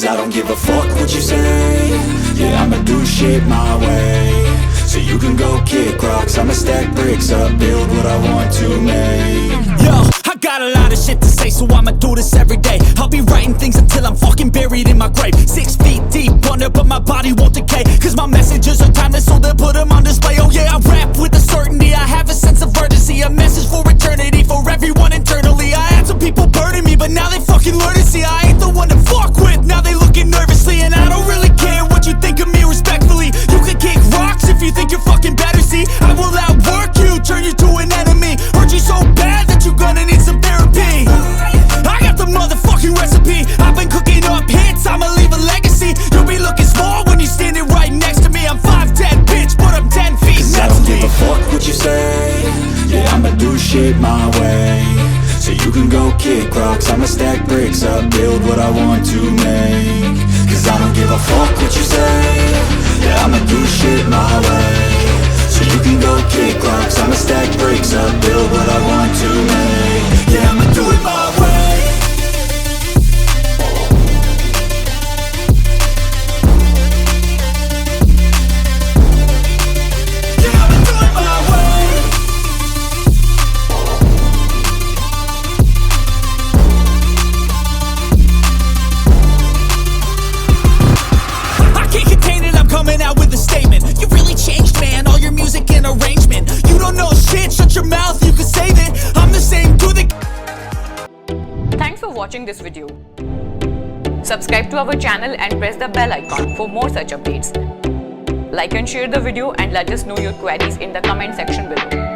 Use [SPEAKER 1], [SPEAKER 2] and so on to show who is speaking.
[SPEAKER 1] Cause I don't give a fuck what you say. Yeah, I'ma do shit my way. So you can go kick rocks, I'ma stack bricks up, build what I want to make.
[SPEAKER 2] Yo, I got a lot of shit to say, so I'ma do this every day. I'll be writing things until I'm fucking buried in my grave. 6 feet deep under, but my body won't decay. Cause my messages are timeless, so they'll put them on display. Oh yeah, I rap with a certainty, I have a sense of urgency. A message for eternity, for everyone internally. I had some people burning me, but now they fucking learn to see I ain't the one to fuck with, now they looking nervously. And I don't really care what you think of me, respectfully. You can kick rocks if you think you're fucking better, see. I will outwork you, turn you to an enemy. Hurt you so bad that you're gonna need some therapy. I got the motherfucking recipe. I've been cooking up hits, I'ma leave a legacy. You'll be looking small when you're standing right next to me. I'm 5'10", bitch, but I'm 10 feet
[SPEAKER 1] Cause
[SPEAKER 2] next
[SPEAKER 1] I don't
[SPEAKER 2] to
[SPEAKER 1] give
[SPEAKER 2] me.
[SPEAKER 1] a fuck what you say. Yeah, I'ma do shit my way. So you can go kick rocks, I'ma stack bricks up, build what I want to make. Cause I don't give a fuck what you say. Yeah, I'ma do shit my way. So you can go kick rocks, I'ma stack bricks up, build what I want to make. Yeah, I'ma do it my way. Yeah, I'ma do it my way.
[SPEAKER 2] I can't contain it, I'm coming out with a statement. You really changed, man, all your music and arrangement. You don't know shit, shut your mouth, you can save it. I'm the same, do the...
[SPEAKER 3] Thanks for watching this video. Subscribe to our channel and press the bell icon for more such updates. Like and share the video and let us know your queries in the comment section below.